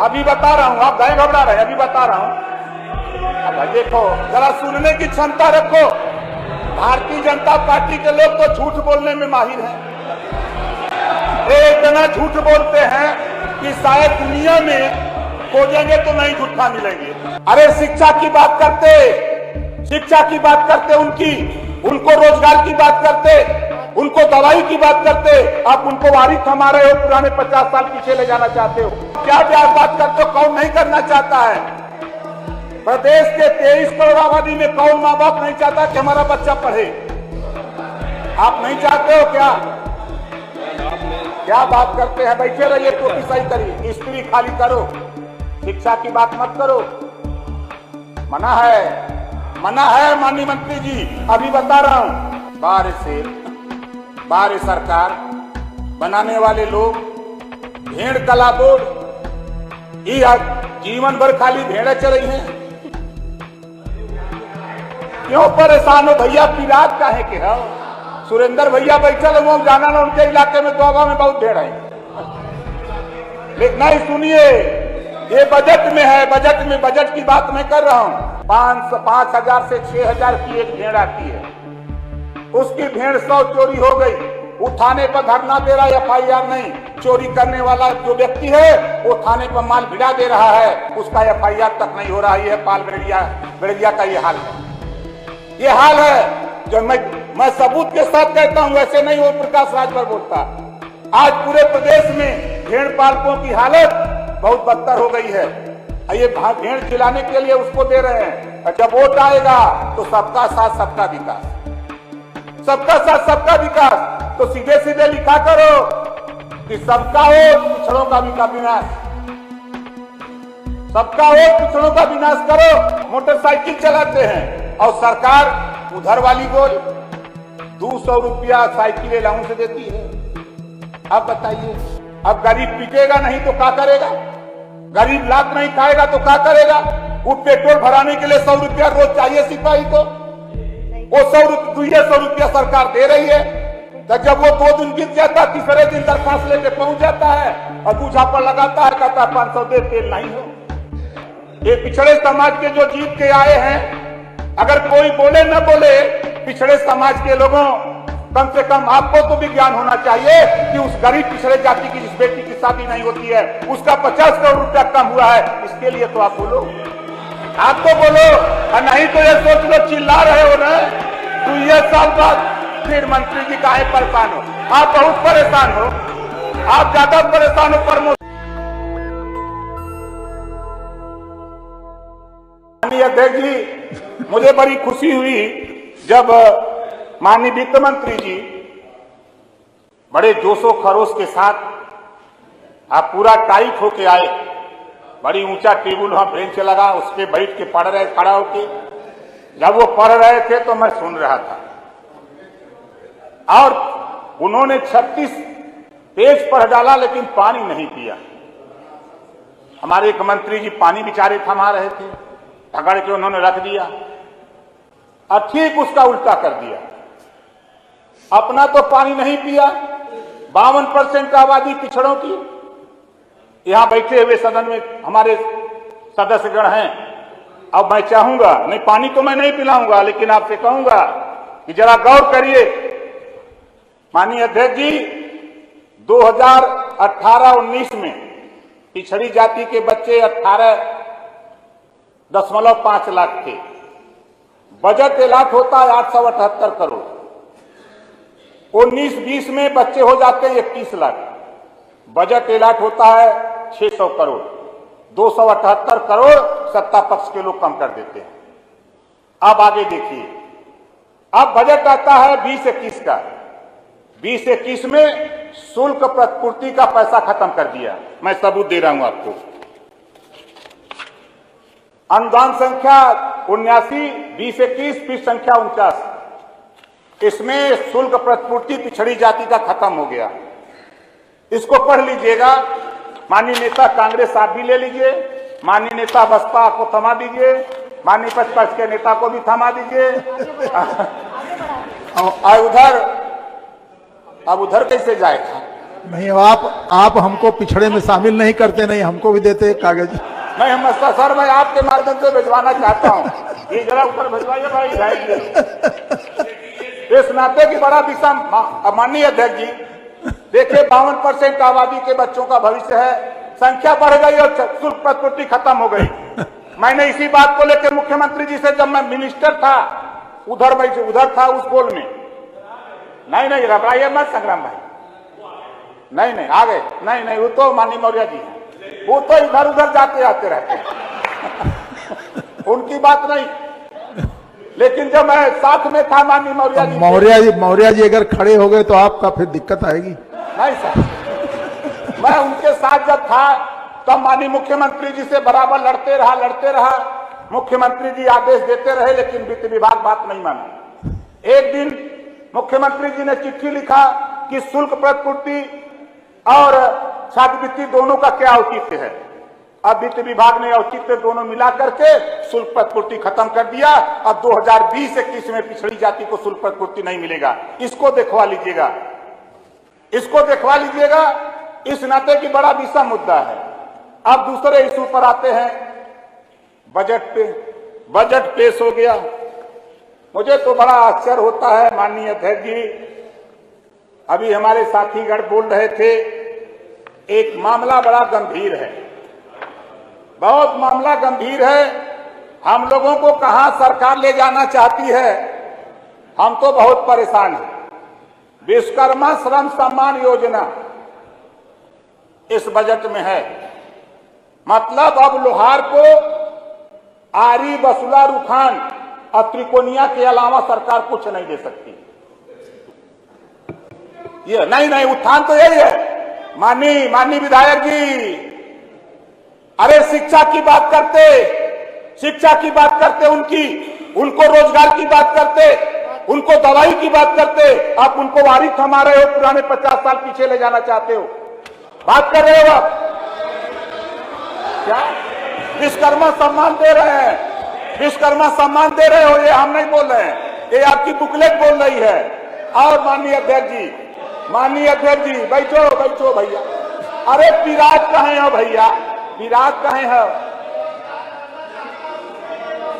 अभी बता रहा हूँ, आप गए घबरा रहे, अभी बता रहा हूँ। अब देखो, जरा सुनने की क्षमता रखो। भारतीय जनता पार्टी के लोग तो झूठ बोलने में माहिर हैं। इतना झूठ बोलते हैं कि शायद दुनिया में खोजेंगे तो नहीं झूठा मिलेंगे। अरे शिक्षा की बात करते उनको रोजगार की बात करते, उनको दवाई की बात करते, आप उनको वारी थमा रहे हो, पुराने 50 साल पीछे ले जाना चाहते हो। क्या बात करते हो, कौन नहीं करना चाहता है? प्रदेश के 23 करोड़ आबादी में कौन माँ बाप नहीं चाहता कि हमारा बच्चा पढ़े? आप नहीं चाहते हो क्या बात करते हैं? बैठे रहिए, टोपी सही करिए, स्त्री खाली करो, शिक्षा की बात मत करो। मना है माननीय मंत्री जी, अभी बता रहा हूं। बार सरकार बनाने वाले लोग भेड़ कला बोर्ड ये जीवन भर खाली भेड़ें चल रही हैं। क्यों परेशान हो भैया? पिरात काहे के हो? सुरेंद्र भैया बैठल वो जाना ना, उनके इलाके में दोगा में बहुत भेड़ है। लेकिन नहीं, सुनिए, ये बजट में है, बजट की बात मैं कर रहा हूं। 5,000 से 6,000 की एक भेड़ आती है, उसकी भेड़ 100 चोरी हो गई, उठाने पर धरना दे रहा है, FIR नहीं। चोरी करने वाला जो व्यक्ति है वो थाने पर माल भिड़ा दे रहा है, उसका FIR तक नहीं हो रहा है। पाल बेड़िया का ये हाल है जो मैं सबूत के साथ कहता हूं, वैसे नहीं वो प्रकाश राजभर बोलता। आज पूरे प्रदेश में भेड़ पालकों की हालत बहुत बदतर हो गई है। ये भेड़ खिलाने के लिए उसको दे रहे हैं, और जब वोट आएगा तो सबका साथ सबका विकास, सबका साथ सबका विकास, तो सीधे लिखा करो कि सबका वोट पिछड़ों का विनाश, सबका वोट पिछड़ों का विनाश करो। मोटरसाइकिल चलाते हैं और सरकार उधर वाली गोल 200 रुपया साइकिल अलाउंस देती है। अब बताइए, अब गरीब पिटेगा नहीं तो क्या करेगा? गरीब लात नहीं खाएगा तो क्या करेगा? वो पेट्रोल भराने के लिए 100 रुपया रोज चाहिए सिपाही को, वो 100 रुपया सरकार दे रही है। तो जब वो 2 दिन बीत जाता, तीसरे दिन दरखास्त लेके पहुंच जाता है और दूझा पर लगाता है, कहता 500 दे, तेल नहीं हो। ये पिछड़े समाज के जो जीत के आए हैं, अगर कोई बोले न बोले, पिछड़े समाज के लोगों, कम से कम आपको तो भी ज्ञान होना चाहिए कि उस गरीब पिछड़े जाति की जिस बेटी की शादी नहीं होती है, उसका 50 करोड़ रुपया कम हुआ है, इसके लिए तो आप बोलो, आप तो बोलो। और नहीं तो ये सोच लो चिल्ला रहे हो ना, तो ये साल बाद फिर मंत्री जी काहे परेशान हो? आप बहुत परेशान हो, आप ज्यादा परेशान हो। प्रमोद अध्यक्ष जी, मुझे बड़ी खुशी हुई जब माननीय वित्त मंत्री जी बड़े जोशो खरोश के साथ आप पूरा टाइट होके आए। बड़ी ऊंचा टेबल वहां बेंच लगा, उस पर बैठ के पढ़ रहे, खड़ा होके। जब वो पढ़ रहे थे तो मैं सुन रहा था, और उन्होंने 36 पेज पढ़ डाला लेकिन पानी नहीं पिया। हमारे एक मंत्री जी पानी बेचारे थमा रहे थे, पकड़ के उन्होंने रख दिया और ठीक उसका उल्टा कर दिया। अपना तो पानी नहीं पिया। 52% आबादी पिछड़ों की यहां बैठे हुए सदन में हमारे सदस्यगण हैं। अब मैं चाहूंगा, नहीं पानी तो मैं नहीं पिलाऊंगा, लेकिन आपसे कहूंगा कि जरा गौर करिए। माननीय अध्यक्ष जी, 2018-19 में पिछड़ी जाति के बच्चे 18.5 लाख थे। बजट एलाट होता है 878 करोड़। 19-20 में बच्चे हो जाते हैं 21 लाख। बजट एलाट होता है 600 करोड़। 278 करोड़ सत्ता पक्ष के लोग कम कर देते हैं। अब आगे देखिए, अब बजट आता है 20-21 का। 20-21 में शुल्क प्रतिपूर्ति का पैसा खत्म कर दिया। मैं सबूत दे रहा हूं आपको। अनुदान संख्या 79, 20-21, पृष्ठ संख्या 49। इसमें शुल्क प्रतिपूर्ति पिछड़ी जाति का खत्म हो गया। इसको पढ़ लीजिएगा। माननीय नेता कांग्रेस आप भी ले लीजिए, माननीय नेता बसपा को थमा दीजिए, माननीय प्रतिपक्ष के नेता को भी थमा दीजिए। अब उधर कैसे जाएगा? नहीं, आप हमको पिछड़े में शामिल नहीं करते, नहीं हमको भी देते कागज। मैं मस्ता सर, मैं आपके माध्यम से भिजवाना चाहता हूँ, ये जरा ऊपर भिजवाइए भाई। इस नाते की बड़ा विषम। माननीय अध्यक्ष जी, देखिए 52% आबादी के बच्चों का भविष्य है, संख्या बढ़ गई और शुल्क प्रतिपूर्ति खत्म हो गई। मैंने इसी बात को लेकर मुख्यमंत्री जी से, जब मैं मिनिस्टर था उधर था उस गोल में। नहीं घबराइए मत संग्राम भाई, नहीं आ गए। नहीं वो तो माननीय मौर्य जी हैं, वो तो इधर उधर जाते आते रहते हैं उनकी बात नहीं। लेकिन जब मैं साथ में था माननीय मौर्य जी अगर खड़े हो गए तो आपका फिर दिक्कत आएगी। नहीं सर, मैं उनके साथ जब था तब माननीय मुख्यमंत्री जी से बराबर लड़ते रहा। मुख्यमंत्री जी आदेश देते रहे, लेकिन वित्त विभाग बात नहीं माना। एक दिन मुख्यमंत्री जी ने चिट्ठी लिखा कि शुल्क प्रतिपूर्ति और छात्रवृत्ति दोनों का क्या औचित्य है। अब वित्त विभाग ने औचित्य दोनों मिला करके शुल्क प्रतिपूर्ति खत्म कर दिया। अब 2020-21 में पिछड़ी जाति को शुल्क प्रतिपूर्ति नहीं मिलेगा। इसको देखवा लीजिएगा, इस नाते की बड़ा विषम मुद्दा है। अब दूसरे इशू पर आते हैं, बजट पे। बजट पेश हो गया, मुझे तो बड़ा आश्चर्य होता है माननीय अध्यक्ष जी। अभी हमारे साथीगण बोल रहे थे, एक मामला बड़ा गंभीर है, बहुत मामला गंभीर है। हम लोगों को कहां सरकार ले जाना चाहती है, हम तो बहुत परेशान हैं। विश्वकर्मा श्रम सम्मान योजना इस बजट में है, मतलब अब लोहार को आरी, बसुला, रुखान और त्रिकोणिया के अलावा सरकार कुछ नहीं दे सकती। ये नहीं उत्थान तो यही है माननीय विधायक जी। अरे शिक्षा की बात करते उनको रोजगार की बात करते, उनको दवाई की बात करते, आप उनको वारिस थमा रहे हो, पुराने 50 साल पीछे ले जाना चाहते हो। बात कर रहे हो आप क्या? विश्वकर्मा सम्मान दे रहे हैं, विश्वकर्मा सम्मान दे रहे हो, ये हम नहीं बोल रहे हैं, ये आपकी बुकलेट बोल रही है। और माननीय अध्यक्ष जी बैठो भैया। अरे विराट कहे हो भैया, विराट कहे हो?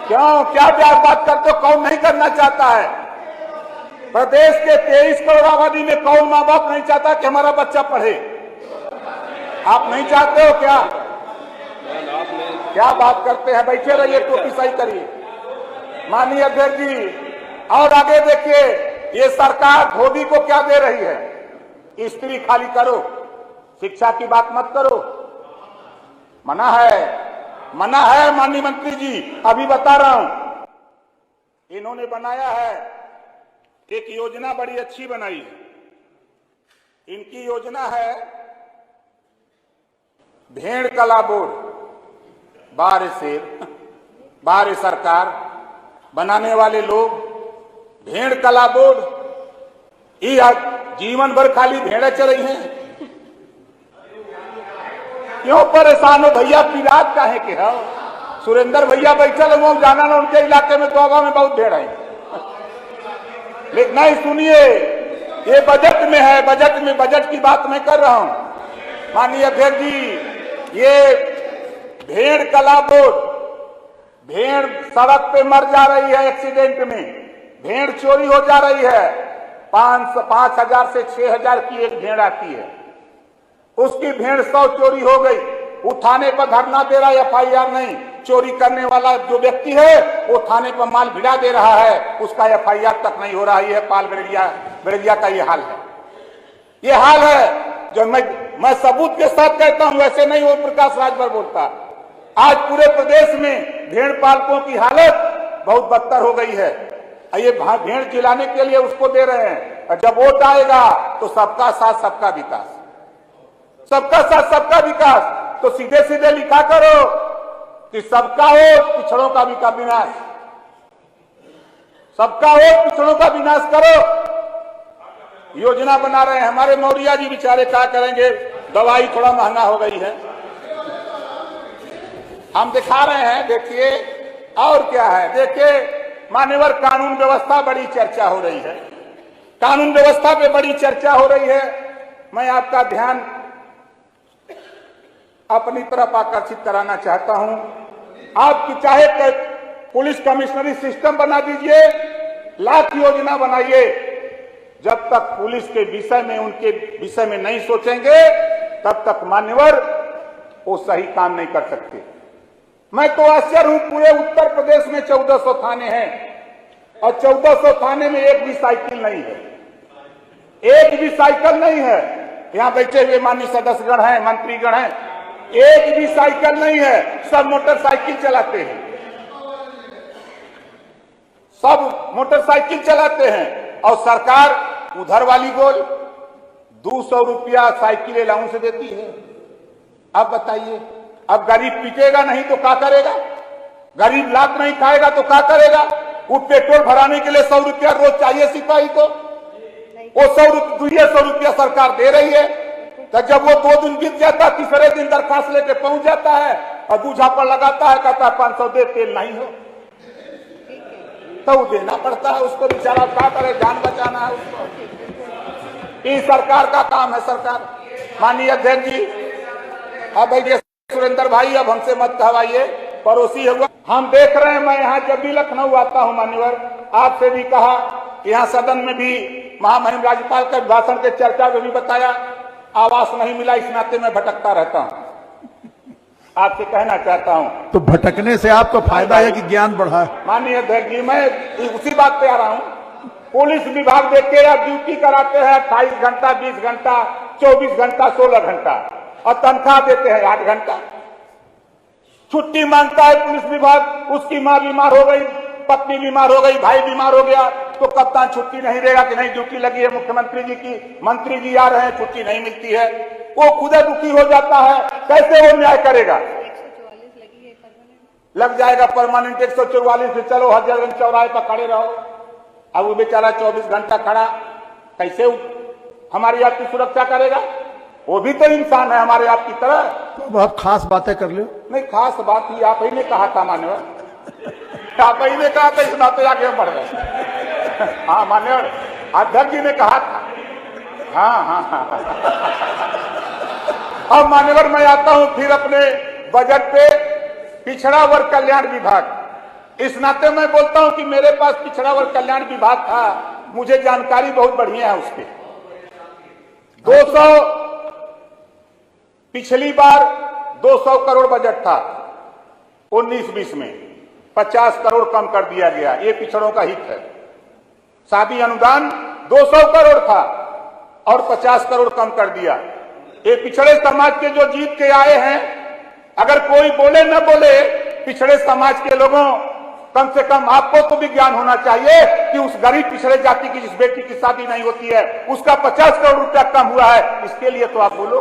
क्यों, क्या बात करते हो? कौन नहीं करना चाहता है? प्रदेश के 23 करोड़ आबादी में कौन माँ बाप नहीं चाहता कि हमारा बच्चा पढ़े? आप नहीं चाहते हो क्या? क्या बात करते हैं? बैठे रहिए, टोपी सही करिए माननीय अध्यक्ष जी। और आगे देखिए, ये सरकार धोबी को क्या दे रही है? स्त्री खाली करो, शिक्षा की बात मत करो, मना है माननीय मंत्री जी। अभी बता रहा हूं, इन्होंने बनाया है एक योजना, बड़ी अच्छी बनाई है। इनकी योजना है भेड़ कला बोर्ड। बाहर सरकार बनाने वाले लोग भेड़ कला बोर्ड, ये जीवन भर खाली भेड़ें चल रही हैं। क्यों परेशान हो भैया? पिरात काहे के हो? सुरेंद्र भैया बैठल हो, जाना ना उनके इलाके में, दोगा में बहुत भेड़ है। लेकिन नहीं, सुनिए, ये बजट में है, बजट की बात मैं कर रहा हूं माननीय अध्यक्ष जी। ये भेड़ कला बोर्ड, भेड़ सड़क पे मर जा रही है एक्सीडेंट में, भेड़ चोरी हो जा रही है। 5,000 से 6,000 की एक भेड़ आती है, उसकी भेड़ 100 चोरी हो गई, वो थाने पर धरना दे रहा है, FIR नहीं। चोरी करने वाला जो व्यक्ति है वो थाने पर माल भिड़ा दे रहा है, उसका FIR तक नहीं हो रहा है। पाल बरेलिया का ये हाल है। जो मैं सबूत के साथ कहता हूं, वैसे नहीं वो प्रकाश राजभर बोलता। आज पूरे प्रदेश में भेड़ पालकों की हालत बहुत बदतर हो गई है। ये भेड़ खिलाने के लिए उसको दे रहे हैं, और जब वोट आएगा तो सबका साथ सबका विकास, सबका साथ सबका विकास। तो सीधे सीधे लिखा करो कि सबका वोट पिछड़ों का विनाश, सबका वोट पिछड़ों का विनाश करो। योजना बना रहे हैं हमारे मौर्य जी, बेचारे क्या करेंगे? दवाई थोड़ा महंगा हो गई है, हम दिखा रहे हैं, देखिए। और क्या है, देखिए मान्यवर, कानून व्यवस्था बड़ी चर्चा हो रही है, कानून व्यवस्था पे बड़ी चर्चा हो रही है मैं आपका ध्यान अपनी तरफ आकर्षित कराना चाहता हूं। आपकी चाहे पुलिस कमिश्नरी सिस्टम बना दीजिए, लाख योजना बनाइए, जब तक पुलिस के विषय में, उनके विषय में नहीं सोचेंगे तब तक मान्यवर वो सही काम नहीं कर सकते। मैं तो आश्चर्य हूं, पूरे उत्तर प्रदेश में 1400 थाने हैं और 1400 थाने में एक भी साइकिल नहीं है, एक भी साइकिल नहीं है। यहां बैठे हुए माननीय सदस्यगण हैं, मंत्रीगण हैं, एक भी साइकिल नहीं है, सब मोटरसाइकिल चलाते हैं, सब मोटरसाइकिल चलाते हैं। और सरकार उधर वाली गोल 200 रुपया साइकिल अलाउंस देती है। अब बताइए, अब गरीब पीटेगा नहीं तो क्या करेगा? गरीब लात नहीं खाएगा तो क्या करेगा? वो पेट्रोल भराने के लिए 100 रुपया रोज चाहिए सिपाही को, वो 100 रुपया सरकार दे रही है। तो जब वो 2 दिन बीत जाता, तीसरे दिन दरखास्त लेके पहुंच जाता है और दूझा पर लगाता है, कहता है 500 दे, तेल नहीं हो, तो वो देना पड़ता है उसको, बेचारा क्या करे, जान बचाना है उसको। ये सरकार का काम है। सरकार, माननीय अध्यक्ष जी, अब भैया सुरेंद्र भाई, अब हमसे मत कहवाइए, पड़ोसी हुआ। हम देख रहे हैं, मैं यहाँ जब भी लखनऊ आता हूँ मान्यवर, आपसे भी कहा, यहाँ सदन में भी महामहिम राज्यपाल के भाषण के चर्चा में भी बताया, आवास नहीं मिला, इस नाते में भटकता रहता हूँ। आपसे कहना चाहता हूँ, तो भटकने से आपको फायदा है कि ज्ञान बढ़ा है? माननीय अध्यक्ष जी, मैं उसी बात पे आ रहा हूँ। पुलिस विभाग देख के आप ड्यूटी कराते हैं 28 घंटा, 20 घंटा, 24 घंटा, 16 घंटा, और तनख्वाह देते हैं 8 घंटा। छुट्टी मांगता है पुलिस विभाग, उसकी मां बीमार हो गई, पत्नी बीमार हो गई, भाई बीमार हो गया, तो कप्तान छुट्टी नहीं देगा कि नहीं ड्यूटी लगी है मुख्यमंत्री जी की, मंत्री जी आ रहे हैं, छुट्टी नहीं मिलती है। वो खुद दुखी हो जाता है, कैसे वो न्याय करेगा? 144 लगी है, लग जाएगा परमानेंट 144 से, चलो हजरतगंज चौराहे पर खड़े रहो। अब वो बेचारा 24 घंटा खड़ा कैसे हमारी आपकी सुरक्षा करेगा? वो भी तो इंसान है हमारे आपकी तरह। तो आप खास बातें कर लो। नहीं, खास बात ही आप ही ने कहा था मान्यवर, आप ही ने कहा था, इस नाते आगे बढ़ रहे। हाँ मान्यवर, अध्यक्ष जी ने कहा था। हाँ। अब मान्यवर, मैं आता हूं फिर अपने बजट पे, पिछड़ा वर्ग कल्याण विभाग। इस नाते मैं बोलता हूं कि मेरे पास पिछड़ा वर्ग कल्याण विभाग था, मुझे जानकारी बहुत बढ़िया है उसके। 200, पिछली बार 200 करोड़ बजट था 19-20 में, 50 करोड़ कम कर दिया गया, ये पिछड़ों का हित है। शादी अनुदान 200 करोड़ था और 50 करोड़ कम कर दिया। ये पिछड़े समाज के जो जीत के आए हैं, अगर कोई बोले न बोले, पिछड़े समाज के लोगों, कम से कम आपको तो भी ज्ञान होना चाहिए कि उस गरीब पिछड़े जाति की जिस बेटी की शादी नहीं होती है, उसका 50 करोड़ रुपया कम हुआ है, इसके लिए तो आप बोलो,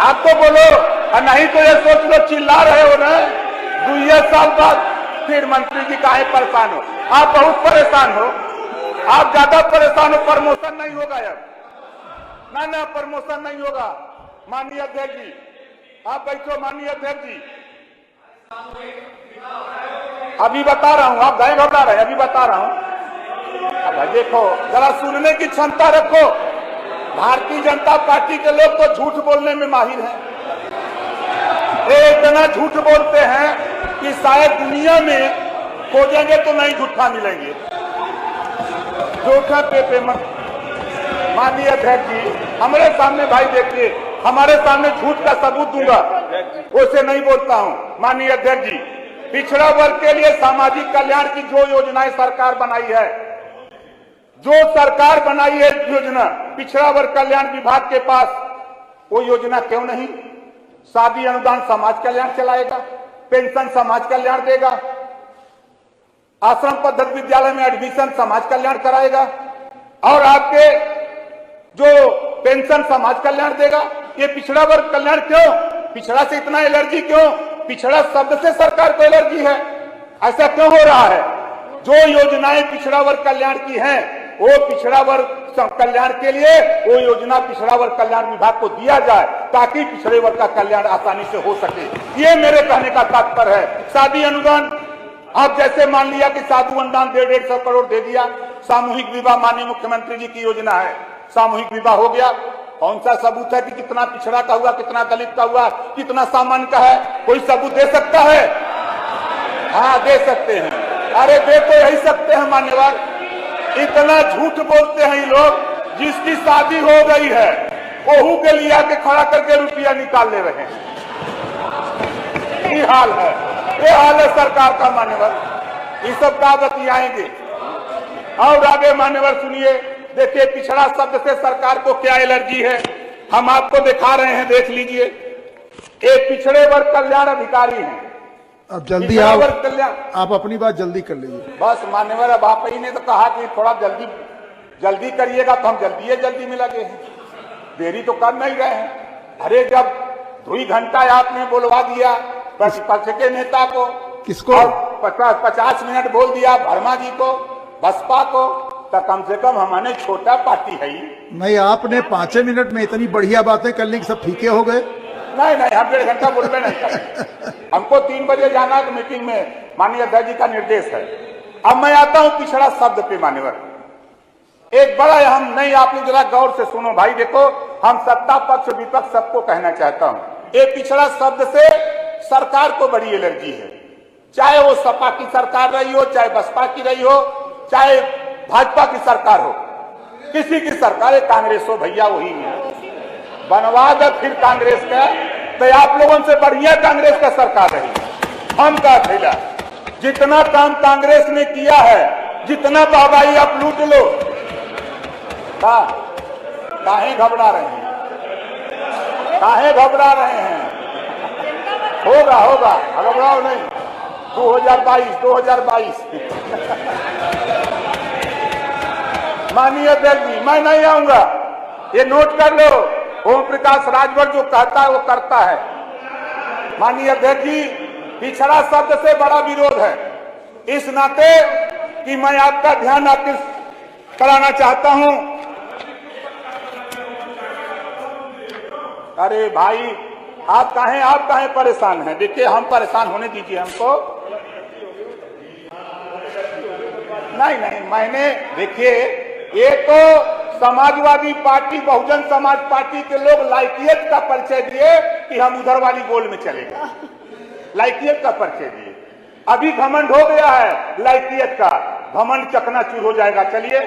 आप तो बोलो। और नहीं तो ये सोच लो चिल्ला रहे हो ना, 2 साल बाद फिर मंत्री जी काहे परेशान हो? आप बहुत परेशान हो, आप ज्यादा परेशान हो। प्रमोशन नहीं होगा यार, ना प्रमोशन नहीं होगा। माननीय अध्यक्ष जी, आप बैठो। माननीय अध्यक्ष जी, अभी बता रहा हूं, आप गए घबरा रहे, अभी बता रहा हूं। अब देखो, जरा सुनने की क्षमता रखो। भारतीय जनता पार्टी के लोग तो झूठ बोलने में माहिर हैं, इतना झूठ बोलते हैं कि शायद दुनिया में खोजेंगे तो नहीं झूठा मिलेंगे। झूठा पे मत। माननीय अध्यक्ष जी, हमारे सामने भाई देखिए, हमारे सामने झूठ का सबूत दूंगा, उसे नहीं बोलता हूं। माननीय अध्यक्ष जी, पिछड़ा वर्ग के लिए सामाजिक कल्याण की जो योजनाएं सरकार बनाई है, जो सरकार बनाई है योजना, पिछड़ा वर्ग कल्याण विभाग के पास वो योजना क्यों नहीं? शादी अनुदान समाज कल्याण चलाएगा, पेंशन समाज कल्याण देगा, आश्रम पद्धति विद्यालय में एडमिशन समाज कल्याण कराएगा, और आपके जो पेंशन समाज कल्याण देगा। ये पिछड़ा वर्ग कल्याण क्यों? पिछड़ा से इतना एलर्जी क्यों? पिछड़ा शब्द से सरकार को एलर्जी है, ऐसा क्यों हो रहा है? जो योजनाएं पिछड़ा वर्ग कल्याण की हैं, वो पिछड़ा वर्ग कल्याण के लिए वो योजना पिछड़ा वर्ग कल्याण विभाग को दिया जाए, ताकि पिछड़े वर्ग का कल्याण आसानी से हो सके। ये मेरे कहने का तात्पर्य है। शादी अनुदान, आप जैसे मान लिया कि साधु अनुदान 150 करोड़ दे दिया, सामूहिक विवाह माननीय मुख्यमंत्री जी की योजना है, सामूहिक विवाह हो गया, कौन सा सबूत है कि कितना पिछड़ा का हुआ, कितना दलित का हुआ, कितना सामान्य का है? कोई सबूत दे सकता है? हाँ, दे सकते हैं। अरे दे तो यही सकते हैं मान्यवर। इतना झूठ बोलते हैं ये लोग, जिसकी शादी हो गई है ओहू के लिए आके खड़ा करके रुपया निकाल ले रहे हैं। ये हाल है, ये हाल है सरकार का मान्यवर। इस सब का बतियाएंगे। और आगे मान्यवर सुनिए, देखिए पिछड़ा शब्द से सरकार को क्या एलर्जी है, हम आपको दिखा रहे हैं, देख लीजिए। एक पिछड़े वर्ग कल्याण अधिकारी हैं। अब जल्दी पिछड़ा वर्ग कल्याण, आप अपनी बात जल्दी कर लीजिए। बस मान्यवर, अब आप ही ने तो कहा कि थोड़ा जल्दी करिएगा, तो हम जल्दी में लगे हैं, देरी तो कर नहीं रहे हैं। अरे जब 2 घंटा आपने बोलवा दिया प्रतिपक्ष के नेता को, किसको? 50 मिनट बोल दिया वर्मा जी को, बसपा को, तो कम से कम हमारे छोटा पार्टी है। नहीं, आपने 5 मिनट में इतनी बढ़िया बातें कर ली कि सब फीके हो गए। नहीं, हम 1.5 घंटा बोलबे नहीं करें। हमको 3 बजे जाना है तो मीटिंग में माननीय अध्यक्ष जी का निर्देश है। अब मैं आता हूं पिछड़ा शब्द पे मान्यवर। एक बड़ा हम नहीं, आप लोग जरा गौर से सुनो भाई। देखो, हम सत्ता पक्ष विपक्ष सबको कहना चाहता हूं, एक पिछड़ा शब्द से सरकार को बड़ी एलर्जी है। चाहे वो सपा की सरकार रही हो, चाहे बसपा की रही हो, चाहे भाजपा की सरकार हो, किसी की सरकार, कांग्रेस हो भैया, वही है। बनवा दे फिर कांग्रेस का, तो आप लोगों से बढ़िया कांग्रेस का सरकार रही। हम का थैला, जितना काम कांग्रेस ने किया है, जितना बाबाई आप लूट लो, काहे घबरा रहे हैं? काहे घबरा रहे हैं? होगा, घबराओ नहीं। 2022 माननीय अध्यक्ष जी, मैं नहीं आऊंगा, ये नोट कर लो। ओम प्रकाश राजभर जो कहता है वो करता है। माननीय अध्यक्ष जी, पिछड़ा शब्द से बड़ा विरोध है, इस नाते कि मैं आपका ध्यान आकृष्ट कराना चाहता हूं। अरे भाई, आप काहे परेशान हैं? देखिए, हम परेशान होने दीजिए हमको। नहीं, मैंने देखिए, ये तो समाजवादी पार्टी, बहुजन समाज पार्टी के लोग लाइकियत का परिचय दिए कि हम उधर वाली गोल में चले गए, लाइकियत का परिचय दिए। अभी घमंड हो गया है लाइकियत का, घमंड चकनाचूर हो जाएगा। चलिए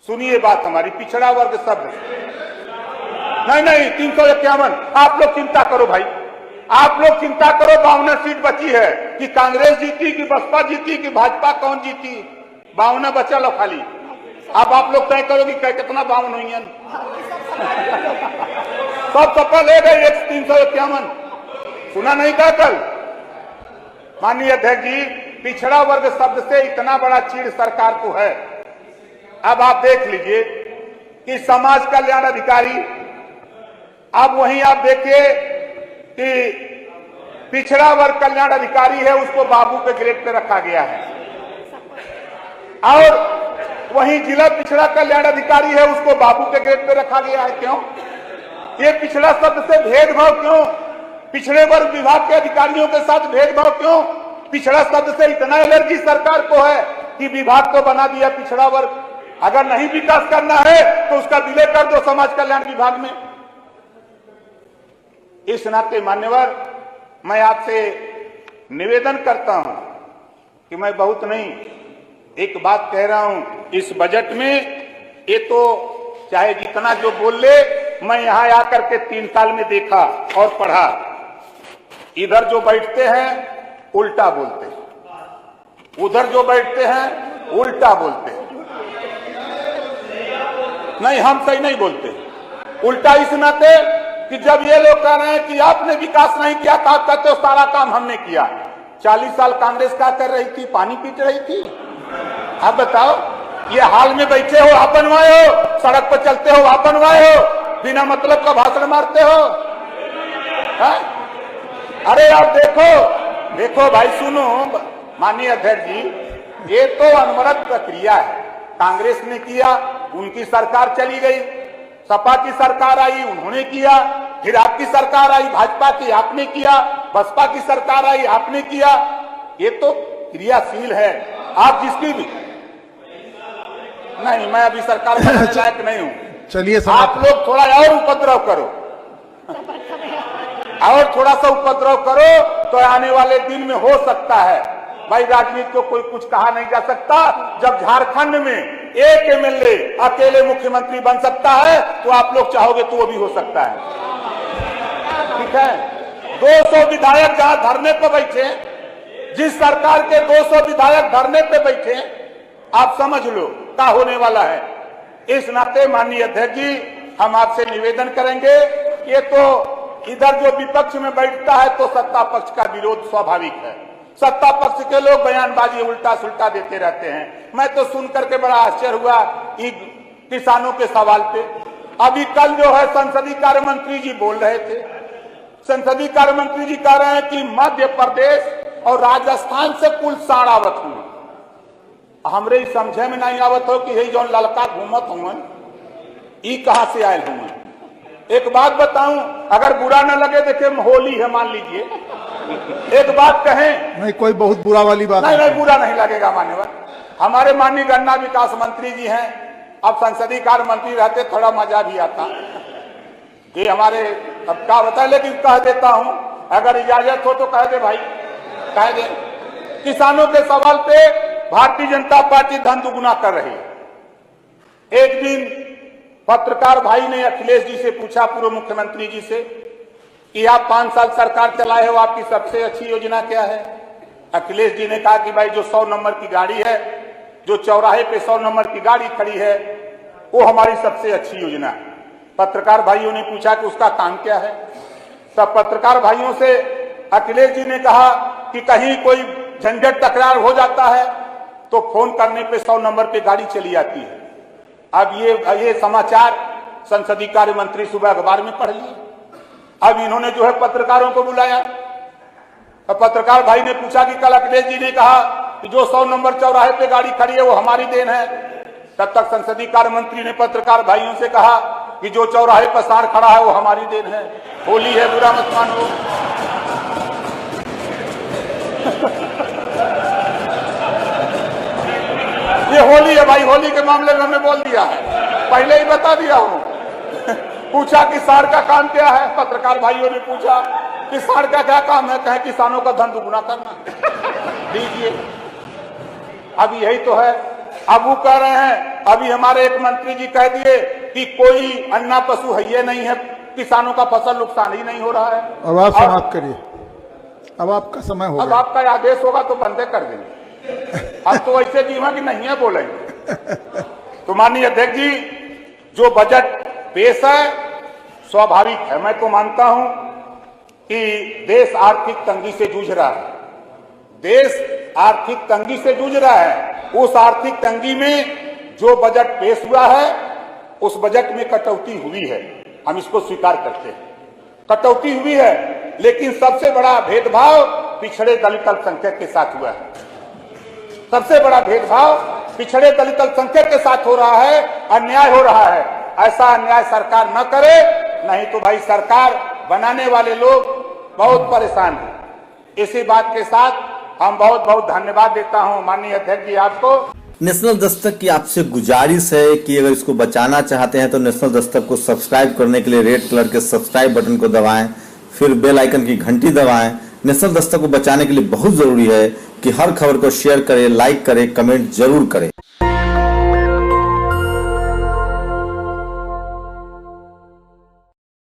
सुनिए बात हमारी। पिछड़ा वर्ग शब्द नहीं, 351। आप लोग चिंता करो भाई, आप लोग चिंता करो। 52 सीट बची है कि कांग्रेस जीती, कि बसपा जीती, कि भाजपा, कौन जीती? 52 बचा लो खाली। अब आप लोग तय करो कि कितना 52 हुई है। सब सफल ले गए 351। सुना नहीं था कल? माननीय अध्यक्ष जी, पिछड़ा वर्ग शब्द से इतना बड़ा चीड़ सरकार को है। अब आप देख लीजिए कि समाज कल्याण अधिकारी, अब वहीं आप देखिए कि पिछड़ा वर्ग कल्याण अधिकारी है, उसको बाबू के ग्रेड पे रखा गया है। और वहीं जिला पिछड़ा कल्याण अधिकारी है, उसको बाबू के ग्रेड पे रखा गया है। क्यों? ये पिछड़ा शब्द से भेदभाव क्यों? पिछड़े वर्ग विभाग के अधिकारियों के साथ भेदभाव क्यों? पिछड़ा शब्द से इतना एलर्जी सरकार को है कि विभाग को बना दिया पिछड़ा वर्ग। अगर नहीं विकास करना है तो उसका विलय कर दो समाज कल्याण विभाग में। इस नाते मान्यवर, मैं आपसे निवेदन करता हूं कि मैं बहुत नहीं, एक बात कह रहा हूं, इस बजट में ये तो चाहे जितना जो बोल ले, मैं यहां आकर के 3 साल में देखा और पढ़ा। इधर जो बैठते हैं उल्टा बोलते हैं, उधर जो बैठते हैं उल्टा बोलते हैं। नहीं, हम सही नहीं बोलते, उल्टा इस नाते कि जब ये लोग कह रहे हैं कि आपने विकास नहीं किया, तो आप कहते हो सारा काम हमने किया। 40 साल कांग्रेस क्या कर रही थी? पानी पीट रही थी। आप बताओ, ये हाल में बैठे हो आप बनवाए हो, सड़क पर चलते हो आप बनवाए हो, बिना मतलब का भाषण मारते हो। अरे आप देखो भाई, सुनो माननीय अध्यक्ष जी, ये तो अनवरत प्रक्रिया है। कांग्रेस ने किया, उनकी सरकार चली गई, सपा की सरकार आई, उन्होंने किया, फिर आपकी सरकार आई भाजपा की, आपने किया, बसपा की सरकार आई, आपने किया। ये तो क्रियाशील है। आप जिसकी भी नहीं, मैं अभी सरकार बनाने लायक नहीं हूं, चलिए आप लोग थोड़ा और उपद्रव करो, और थोड़ा सा उपद्रव करो तो आने वाले दिन में हो सकता है। भाई राजनीति को कोई कुछ कहा नहीं जा सकता। जब झारखंड में एक एमएलए अकेले मुख्यमंत्री बन सकता है तो आप लोग चाहोगे तो वो भी हो सकता है। ठीक है, 200 विधायक जहां धरने पर बैठे, जिस सरकार के 200 विधायक धरने पे बैठे, आप समझ लो क्या होने वाला है। इस नाते माननीय अध्यक्ष जी, हम आपसे निवेदन करेंगे, ये तो इधर जो विपक्ष में बैठता है तो सत्ता पक्ष का विरोध स्वाभाविक है। सत्ता पक्ष के लोग बयानबाजी उल्टा सुल्टा देते रहते हैं। मैं तो सुन करके बड़ा आश्चर्य हुआ किसानों के सवाल पे। अभी कल जो है संसदीय कार्य मंत्री जी बोल रहे थे, संसदीय कार्य मंत्री जी कह रहे हैं कि मध्य प्रदेश और राजस्थान से कुल साड़ आवत हुआ। हमरे समझे में नहीं आवत हो कि यही जो ललका घूमत हुआ ई कहां से आये हुआ। एक बात बताऊं, अगर बुरा न लगे, देखिए होली है मान लीजिए, एक बात कहें, नहीं कोई बहुत बुरा वाली बात नहीं, बुरा नहीं लगेगा मान्यवर। हमारे माननीय गन्ना विकास मंत्री जी हैं, अब संसदीय कार्य मंत्री रहते थोड़ा मजा भी आता। ये हमारे अब क्या बताए, लेकिन कह देता हूं, अगर इजाजत हो तो कह दे भाई, कह दे। किसानों के सवाल पे भारतीय जनता पार्टी धन दुगुना कर रही है। एक दिन पत्रकार भाई ने अखिलेश जी से पूछा, पूर्व मुख्यमंत्री जी से, कि आप 5 साल सरकार चलाए हो, आपकी सबसे अच्छी योजना क्या है। अखिलेश जी ने कहा कि भाई जो 100 नंबर की गाड़ी है, जो चौराहे पे 100 नंबर की गाड़ी खड़ी है, वो हमारी सबसे अच्छी योजना है। पत्रकार भाइयों ने पूछा कि उसका काम क्या है। तब पत्रकार भाइयों से अखिलेश जी ने कहा कि कहीं कोई झंझट तकरार हो जाता है तो फोन करने पे 100 नंबर पे गाड़ी चली आती है। अब ये समाचार संसदीय कार्य मंत्री सुबह अखबार में पढ़ लिए। अब इन्होंने जो है पत्रकारों को बुलाया, तो पत्रकार भाई ने पूछा कि कल अखिलेश जी ने कहा कि जो 100 नंबर चौराहे पे गाड़ी खड़ी है वो हमारी देन है। तब तक संसदीय कार्य मंत्री ने पत्रकार भाइयों से कहा कि जो चौराहे पर साड़ खड़ा है वो हमारी देन है। होली है, बुरा मत मानो। ये होली है भाई, होली के मामले में हमने बोल दिया है, पहले ही बता दिया हूं। पूछा कि साड़ का काम क्या है, पत्रकार भाइयों ने पूछा कि साड़ का क्या काम है, कहे किसानों का धन दुगुना करना। दीजिए, अब यही तो है। अब वो कह रहे हैं, अभी हमारे एक मंत्री जी कह दिए कि कोई अन्ना पशु है ये नहीं है, किसानों का फसल नुकसान ही नहीं हो रहा है। अब आप समाप्त करिए, अब आपका समय हो गया। अब आपका आदेश होगा तो बंदे कर देंगे। अब तो ऐसे जीवा कि नहीं है बोलेंगे। तो माननीय अध्यक्ष जी, जो बजट पेश है स्वाभाविक है। मैं तो मानता हूं कि देश आर्थिक तंगी से जूझ रहा है, देश आर्थिक तंगी से जूझ रहा है। उस आर्थिक तंगी में जो बजट पेश हुआ है, उस बजट में कटौती हुई है, हम इसको स्वीकार करते हैं, कटौती हुई है। लेकिन सबसे बड़ा भेदभाव पिछड़े दलित अल्पसंख्यक के साथ हुआ है। सबसे बड़ा भेदभाव पिछड़े दलित अल्पसंख्यक के साथ हो रहा है, अन्याय हो रहा है। ऐसा अन्याय सरकार न करे, नहीं तो भाई सरकार बनाने वाले लोग बहुत परेशान हैं। इसी बात के साथ हम बहुत बहुत धन्यवाद देता हूं माननीय अध्यक्ष जी आपको। नेशनल दस्तक की आपसे गुजारिश है कि अगर इसको बचाना चाहते हैं तो नेशनल दस्तक को सब्सक्राइब करने के लिए रेड कलर के सब्सक्राइब बटन को दबाएं, फिर बेल आइकन की घंटी दबाएं। नेशनल दस्तक को बचाने के लिए बहुत जरूरी है कि हर खबर को शेयर करें, लाइक करें, कमेंट जरूर करें।